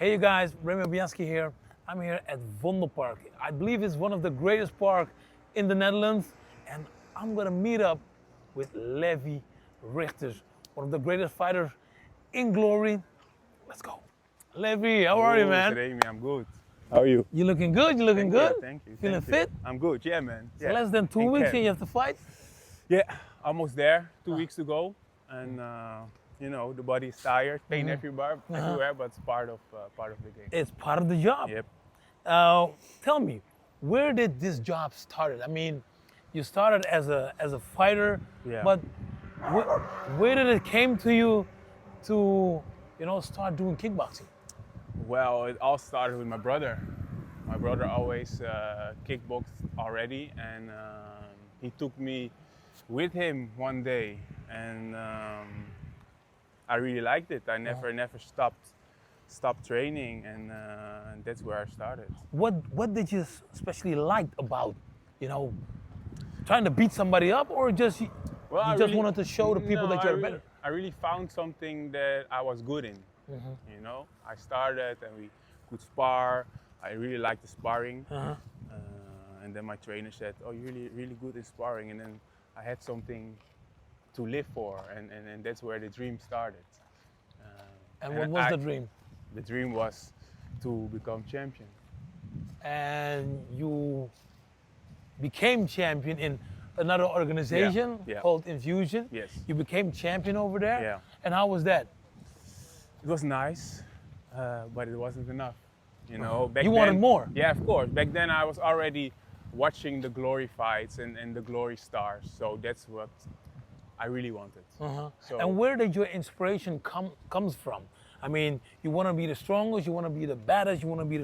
Hey you guys, Remy Bonjasky here. I'm here at Vondelpark. I believe it's one of the greatest parks in the Netherlands, and I'm gonna meet up with Levi Rigters, one of the greatest fighters in glory. Let's go. Levi, how are you, man? Remy, I'm good. How are you? You looking good? You looking good? Thank you. Feeling fit? I'm good, yeah, man. So less than 2 weeks and you have to fight? Yeah, almost there. 2 weeks to go, and you know the body is tired, pain everywhere, but it's part of the game. It's part of the job. Yep. Tell me, where did this job started? I mean, you started as a fighter, Yeah. but where did it came to you to start doing kickboxing? Well, it all started with my brother. My brother always kickboxed already, and he took me with him one day, and I really liked it. I never stopped training, and that's where I started. What did you especially like about trying to beat somebody up, or just you just wanted to show the people that you're better? I really found something that I was good in. You know, I started and we could spar. I really liked the sparring, and then my trainer said, "Oh, you're really good in sparring," and then I had something to live for, and that's where the dream started. And what was the dream? The dream was to become champion. And you became champion in another organization called Infusion. Yes. You became champion over there. Yeah. And how was that? It was nice, but it wasn't enough. You know, back You then, wanted more? Yeah, of course. Back then I was already watching the glory fights and the glory stars. So that's what I really wanted. So, And where did your inspiration comes from? I mean, you want to be the strongest, you want to be the baddest, you want to be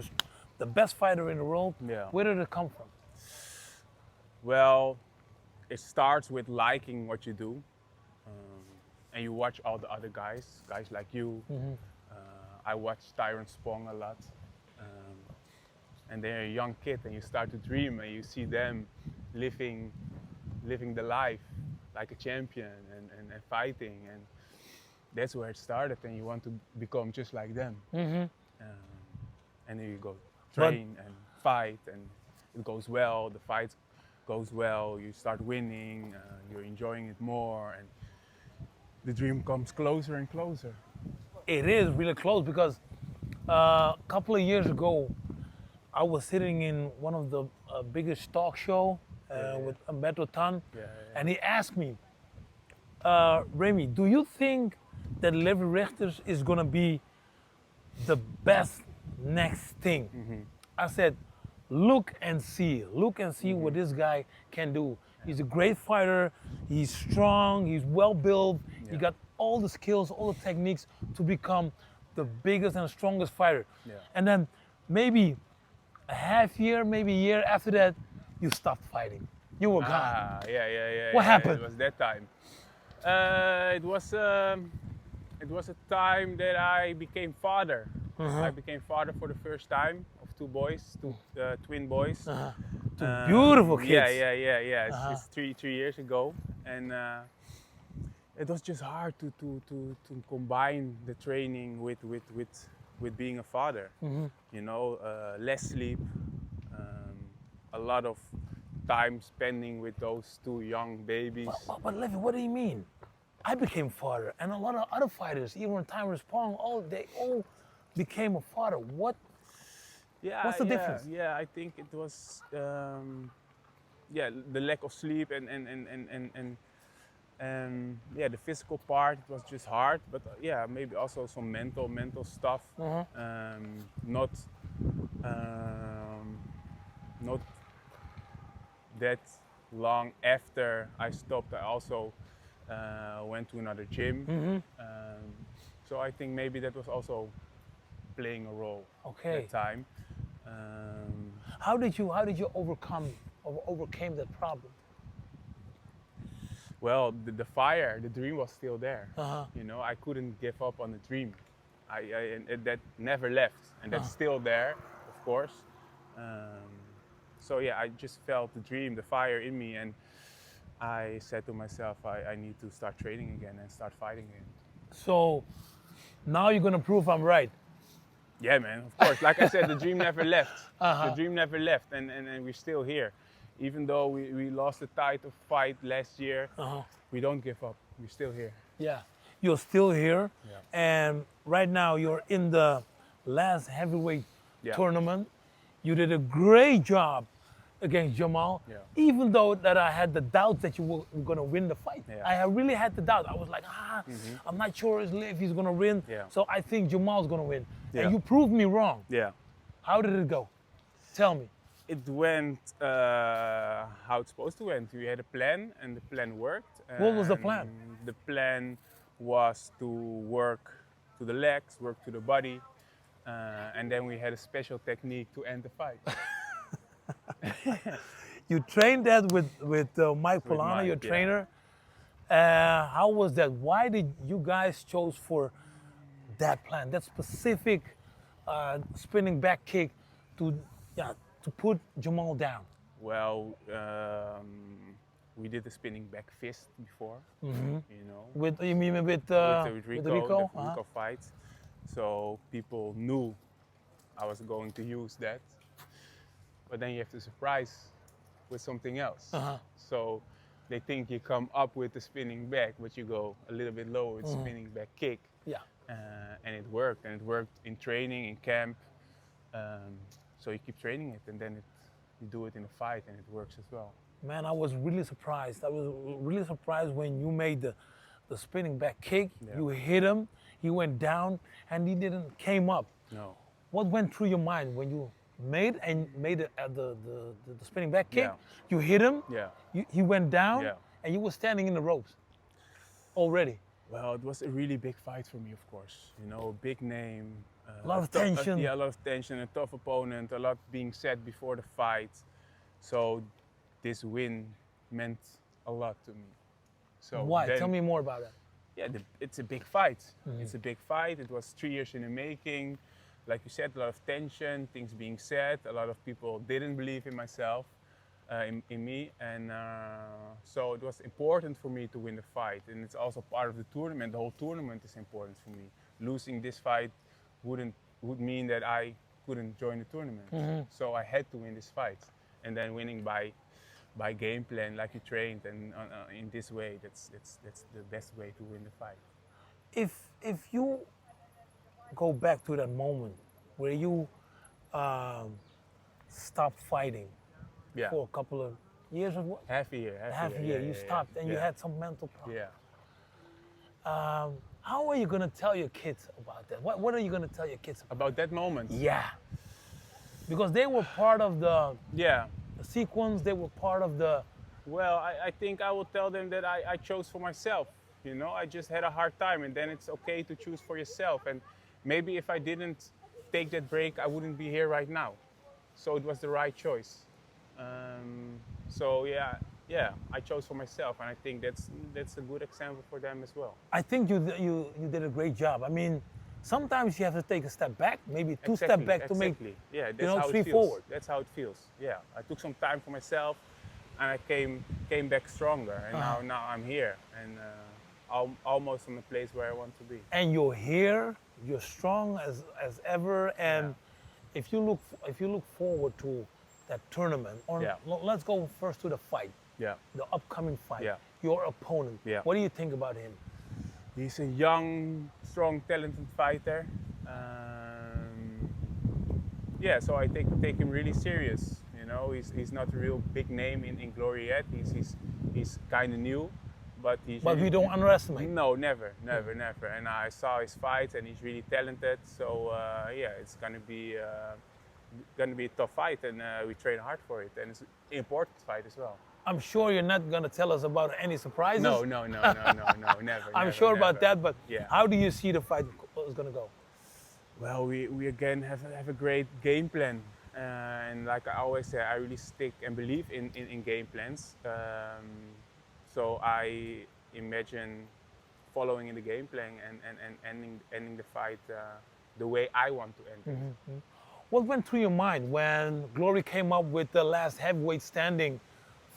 the best fighter in the world. Yeah. Where did it come from? well, it starts with liking what you do, and you watch all the other guys like you. I watch Tyron Spong a lot, and they're a young kid, and you start to dream, and you see them living the life like a champion and fighting, and that's where it started. And you want to become just like them, and then you go train and fight, and it goes well. The fight goes well. You start winning. You're enjoying it more, and the dream comes closer and closer. It is really close because a couple of years ago, I was sitting in one of the biggest talk show with Umberto Tan, and he asked me, Remy, do you think that Levi Rigters is gonna be the best next thing? I said, look and see what this guy can do. He's a great fighter, he's strong, he's well built, he got all the skills, all the techniques to become the biggest and strongest fighter. And then maybe a half year, maybe a year after that, you stopped fighting. You were gone. Yeah. What happened? It was that time. It was a time that I became father. I became father for the first time of two boys, twin boys. Two beautiful kids. Yeah. It's 3 years ago, and it was just hard to combine the training with being a father. You know, less sleep, a lot of time spending with those two young babies. But Levi, what do you mean? I became father, and a lot of other fighters, even Tyron Spong, they all became a father. What's the difference? Yeah, I think it was the lack of sleep and the physical part. It was just hard, but maybe also some mental stuff. Not that long after I stopped, I also went to another gym. So I think maybe that was also playing a role at that time. How did you overcame that problem? Well, the fire, the dream was still there. You know, I couldn't give up on the dream. And that never left, and that's still there, of course. So I just felt the dream, the fire in me, and I said to myself, I need to start training again and start fighting again. So now you're gonna prove I'm right. Yeah, man, of course. Like I said, the dream never left. Uh-huh. The dream never left, and we're still here. Even though we lost the title fight last year, we don't give up. We're still here. Yeah, you're still here, Yeah. and right now you're in the last heavyweight tournament. You did a great job against Jamal, even though that I had the doubt that you were going to win the fight. Yeah. I really had the doubt. I was like, I'm not sure if he's going to win. Yeah. So I think Jamal's going to win. Yeah. And you proved me wrong. Yeah. How did it go? Tell me. It went how it's supposed to went. We had a plan, and the plan worked. What was the plan? The plan was to work to the legs, work to the body, and then we had a special technique to end the fight. You trained that with Mike Polana, Mike, your yeah. trainer. How was that? Why did you guys chose for that plan, that specific spinning back kick to put Jamal down? Well, we did the spinning back fist before, you know. With you mean with With Rico? the Rico fight. So people knew I was going to use that. But then you have to surprise with something else. So they think you come up with the spinning back, but you go a little bit lower with spinning back kick. Yeah. And it worked. And it worked in training, in camp. So you keep training it, and then you do it in a fight, and it works as well. Man, I was really surprised. I was really surprised when you made the spinning back kick. Yeah. You hit him, he went down, and he didn't came up. No. What went through your mind when you made the spinning back kick? Yeah. You hit him, Yeah. he went down, Yeah. and you were standing in the ropes already. Well, it was a really big fight for me, of course. You know, a big name. A lot of tension. Yeah, a lot of tension, a tough opponent, a lot being said before the fight. So this win meant a lot to me. So Why? then- Tell me more about that. Yeah, it's a big fight. It's a big fight. It was 3 years in the making. Like you said, a lot of tension, things being said. A lot of people didn't believe in myself, in me. And so it was important for me to win the fight. And it's also part of the tournament. The whole tournament is important for me. Losing this fight would mean that I couldn't join the tournament. So I had to win this fight. And then winning by game plan, like you trained, and in this way, that's the best way to win the fight. If you go back to that moment where you stopped fighting Yeah. for a couple of years or what? Half a year. Half a year, you stopped and you had some mental problems. Yeah. How are you gonna tell your kids about that? What are you gonna tell your kids about? About that moment. Yeah, because they were part of the Yeah. sequence. They were part of the. Well, I think I will tell them that I chose for myself. You know, I just had a hard time, and then it's okay to choose for yourself. And maybe if I didn't take that break, I wouldn't be here right now. So it was the right choice. So yeah, I chose for myself, and I think that's a good example for them as well. I think you did a great job. I mean, sometimes you have to take a step back, maybe two step back to make Yeah, that's how three it feels. forward. That's how it feels. Yeah, I took some time for myself, and I came back stronger, and now I'm here, and almost in the place where I want to be. And you're here. You're strong as ever. And if you look forward to that tournament, or let's go first to the fight. Yeah. The upcoming fight. Yeah. Your opponent. Yeah. What do you think about him? He's a young, strong, talented fighter. So I take him really serious. You know, he's not a real big name in Glory yet. He's kind of new, but he's. But we don't underestimate. No, never. And I saw his fights, and he's really talented. So it's gonna be a tough fight, and we train hard for it, and it's an important fight as well. I'm sure you're not gonna tell us about any surprises. No, never. I'm sure about that, but Yeah. how do you see the fight is gonna go? Well, we again have a great game plan, and like I always say, I really stick and believe in game plans. So I imagine following in the game plan and ending the fight the way I want to end it. What went through your mind when Glory came up with the last heavyweight standing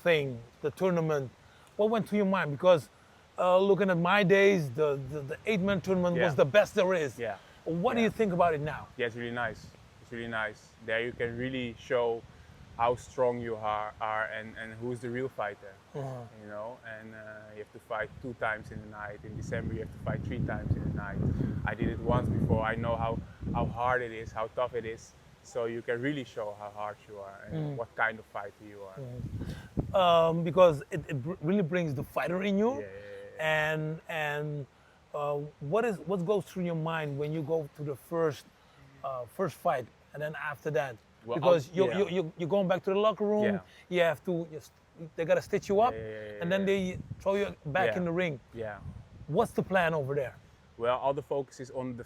thing, the tournament? What went through your mind? Because looking at my days, the 8-man tournament was the best there is. Yeah. What do you think about it now? Yeah, it's really nice. It's really nice. There you can really show how strong you are and who's the real fighter. You know, and you have to fight 2 times in the night. In December, you have to fight 3 times in the night. I did it once before. I know how hard it is, how tough it is. So you can really show how hard you are and what kind of fighter you are. Because it really brings the fighter in you. And what goes through your mind when you go to the first fight and then after that? Well, because you're going back to the locker room. You have to. They gotta stitch you up, and then they throw you back in the ring. What's the plan over there? Well, all the focus is on the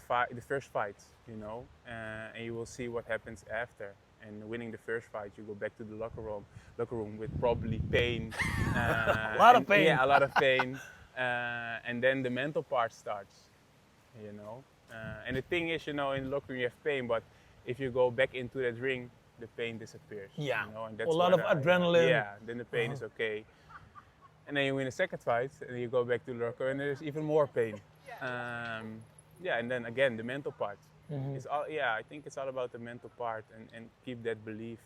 first fight, you know, and you will see what happens after. And winning the first fight, you go back to the locker room with probably pain. A lot of pain. Yeah, a lot of pain. And then the mental part starts, you know. And the thing is, you know, in the locker room you have pain, but if you go back into that ring, the pain disappears. Yeah, you know, and that's a lot of adrenaline. Yeah, then the pain is okay. And then you win a second fight, and you go back to the locker, and there's even more pain. Yeah, and then again the mental part. It's all, I think it's all about the mental part and keep that belief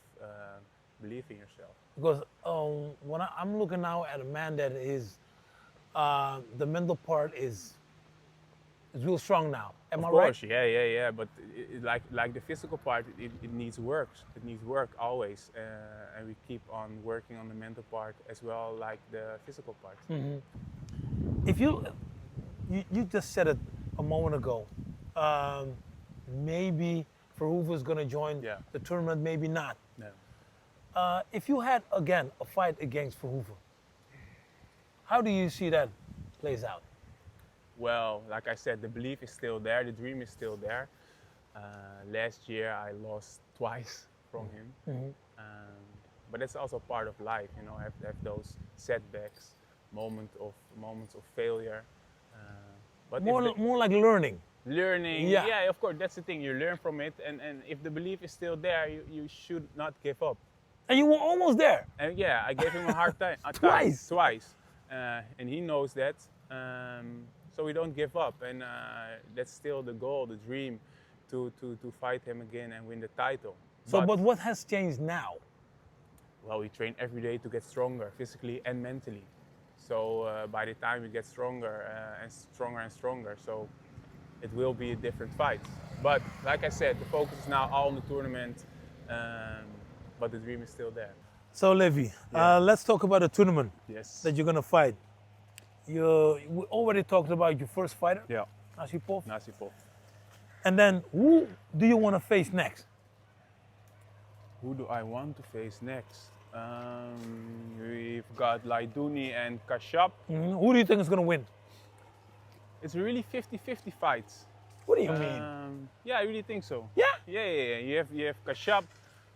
in yourself. Because when I'm looking now at a man that is, the mental part is real strong now. Am I right? Of course, yeah. But like the physical part, it needs work. It needs work always, and we keep on working on the mental part as well, like the physical part. If you just said it a moment ago, maybe Verhoeven's going to join the tournament, maybe not. No. If you had again a fight against Verhoeven, how do you see that plays out? Well, like I said, the belief is still there, the dream is still there. Last year I lost twice from him, but that's also part of life, you know. Have those setbacks, moments of failure. But more like learning. Learning, yeah, of course, that's the thing. You learn from it, and if the belief is still there, you should not give up. And you were almost there. And yeah, I gave him a hard time. Twice. And he knows that. So we don't give up, and that's still the goal, the dream, to fight him again and win the title. So, but what has changed now? Well, we train every day to get stronger, physically and mentally. So by the time we get stronger and stronger, so it will be a different fight. But like I said, the focus is now all on the tournament, but the dream is still there. So, Levi, let's talk about the tournament that you're gonna fight. We already talked about your first fighter, Nasipov. And then, who do you want to face next? Who do I want to face next? We've got Laiduni and Kashyap. Who do you think is going to win? It's really 50-50 fights. What do you mean? Yeah, I really think so. Yeah? Yeah. You have Kashyap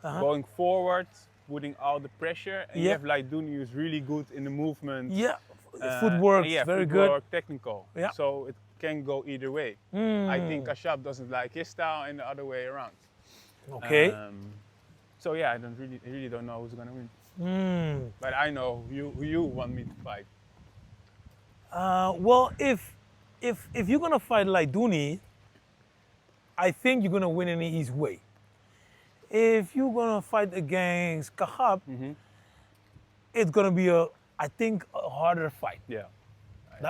going forward, putting all the pressure, and you have Laiduni who's really good in the movement. Yeah. Footwork, very good. Technical. Yeah. So it can go either way. I think Kashyap doesn't like his style and the other way around. Okay. So yeah, I really don't know who's gonna win. But I know who you want me to fight. Well, if you're gonna fight Laiduni, I think you're gonna win in his way. If you're gonna fight against Kashyap, it's gonna be I think a harder fight. Yeah.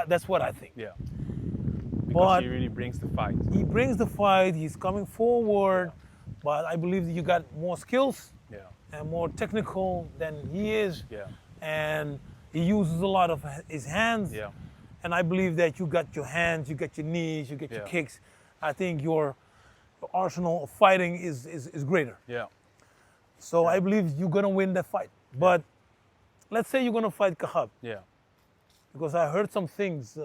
That's what I think. Yeah. Because he really brings the fight. He brings the fight, he's coming forward, but I believe that you got more skills and more technical than he is. Yeah. And he uses a lot of his hands. Yeah. And I believe that you got your hands, you got your knees, you get your kicks. I think your arsenal of fighting is greater. Yeah. So I believe you're gonna win that fight. But let's say you're gonna fight Kashyap. Yeah. Because I heard some things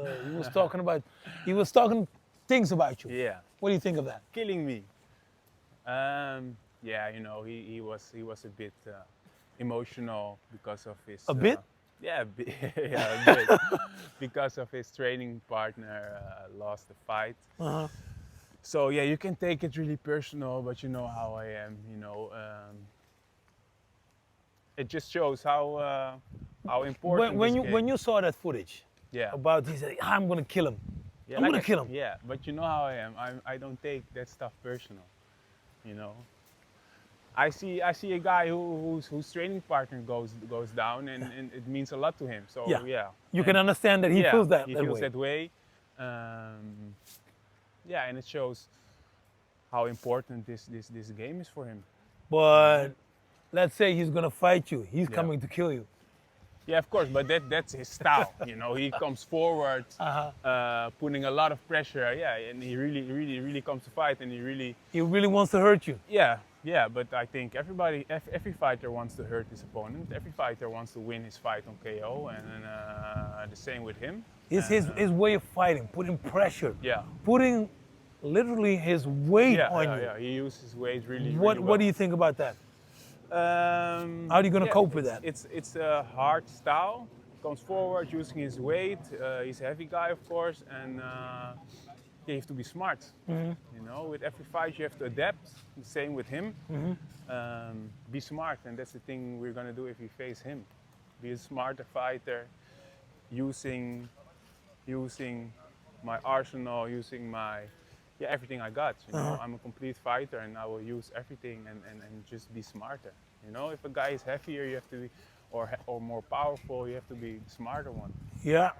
he was talking things about you. Yeah. What do you think of that? Killing me. Yeah, you know, he was a bit emotional because of his. A bit? Yeah, a bit. Because of his training partner lost the fight. So yeah, you can take it really personal, but you know how I am. You know, it just shows how important. When you saw that footage, Yeah. about he said I'm gonna kill him. Yeah, I'm like gonna kill him. Yeah, but you know how I am. I don't take that stuff personal. You know. I see a guy whose training partner goes down, and it means a lot to him. So yeah. You can understand that he feels that feels way. that way. Yeah, and it shows how important this game is for him. But let's say he's gonna fight you. He's coming to kill you. Yeah, of course, but that's his style. You know, he comes forward, putting a lot of pressure. Yeah, and he really comes to fight, and he really wants to hurt you. Yeah. But I think every fighter wants to hurt his opponent. Every fighter wants to win his fight on KO, and the same with him. It's his way of fighting, putting pressure. Yeah. Putting literally his weight on you. Yeah, he uses his weight really What well. do you think about that? How are you gonna cope with that? It's a hard style. Comes forward using his weight. He's a heavy guy, of course, and you have to be smart. You know, with every fight you have to adapt. The same with him. Be smart, and that's the thing we're gonna do if we face him. Be a smarter fighter, using my arsenal, using my everything I got. You know, I'm a complete fighter, and I will use everything and just be smarter. You know, if a guy is heavier, you have to be, or more powerful, you have to be the smarter one. Yeah,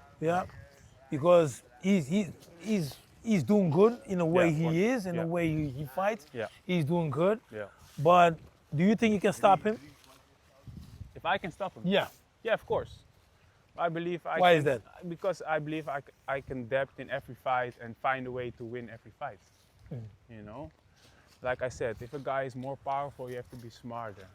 because he's doing good in the way he is, in the way he fights. Yeah. He's doing good. Yeah. But do you think you can stop him? If I can stop him? Yeah. Yeah, of course. I believe I Why can, is that? Because I believe I can adapt in every fight and find a way to win every fight. You know, like I said, if a guy is more powerful, you have to be smarter,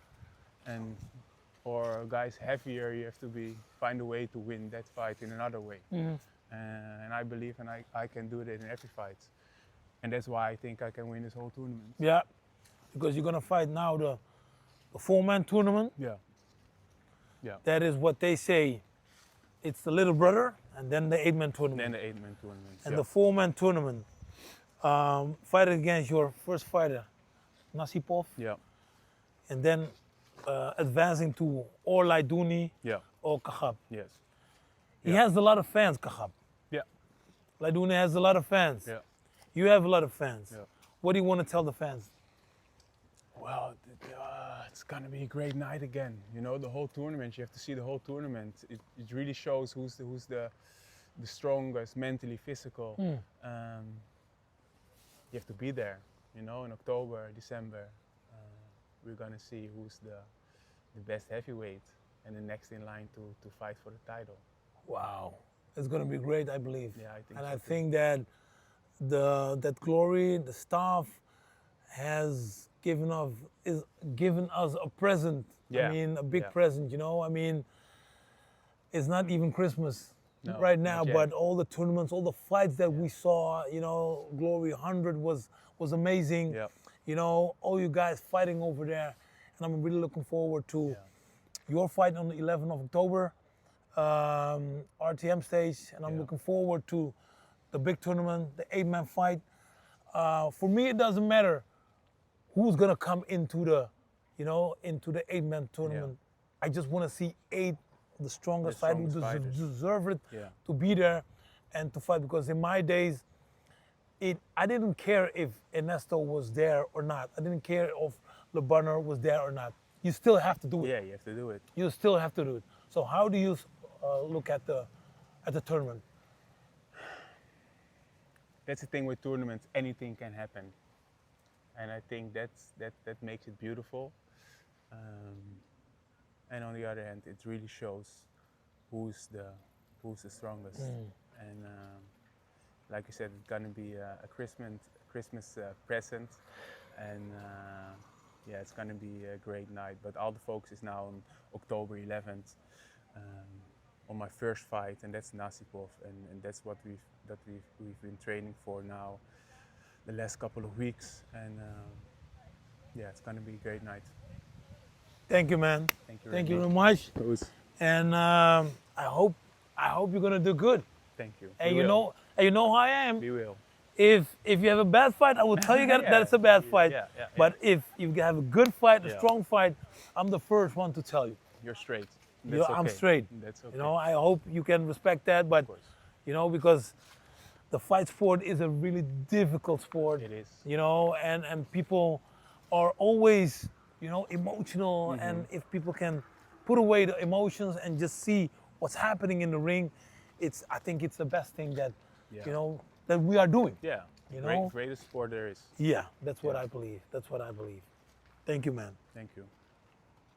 or a guy is heavier, you have to find a way to win that fight in another way. And I believe, and I can do that in every fight, and that's why I think I can win this whole tournament. Yeah, because you're gonna fight now the 4-man tournament. Yeah. That is what they say. It's the little brother, and then the 8-man tournament. And the 4-man tournament, fighting against your first fighter, Nasipov. Yeah. And then advancing to or Laiduni or Kahab. Yes. He has a lot of fans, Kahab. Yeah. Laiduni has a lot of fans. Yeah. You have a lot of fans. Yeah. What do you want to tell the fans? Well, it's gonna be a great night again. You know, the whole tournament. You have to see the whole tournament. It really shows who's the strongest, mentally, physical. You have to be there. You know, in October, December, we're gonna see who's the best heavyweight and the next in line to fight for the title. Wow, it's gonna be great, I believe. Yeah, I think. And so I too. think that that Glory, the staff, has given us a present. Yeah. I mean, a big present. You know, I mean, it's not even Christmas right now, not yet. but all the tournaments, all the fights that we saw, you know, Glory 100 was amazing. Yeah. You know, all you guys fighting over there, and I'm really looking forward to your fight on the 11th of October, RTM Stage, and I'm looking forward to the big tournament, the 8-man fight. For me, it doesn't matter who's gonna come into the 8-man tournament. I just want to see 8 the strongest fighters who deserve it to be there and to fight. Because in my days, I didn't care if Ernesto was there or not. I didn't care if LeBunner was there or not. You still have to do it. Yeah, you have to do it. You still have to do it. So how do you look at the tournament? That's the thing with tournaments. Anything can happen, and I think that makes it beautiful. And on the other hand, it really shows who's the strongest. And like you said, it's gonna be a Christmas present, and it's gonna be a great night. But all the focus is now on October 11th, on my first fight, and that's Nasipov, and that's what we've been training for now, the last couple of weeks, and it's gonna be a great night. Thank you, man. Thank you very much. And I hope you're gonna do good. Thank you. And you know how I am. We will. If you have a bad fight, I will tell you that it's a bad fight. But if you have a good fight, a strong fight, I'm the first one to tell you. You're straight. I'm straight. That's okay. You know, I hope you can respect that. But you know, because the fight sport is a really difficult sport. It is. You know, and people are always, you know, emotional. And if people can put away the emotions and just see what's happening in the ring, I think it's the best thing that, you know, that we are doing. Yeah. You know? Greatest sport there is. Yeah, that's what I believe. That's what I believe. Thank you, man. Thank you.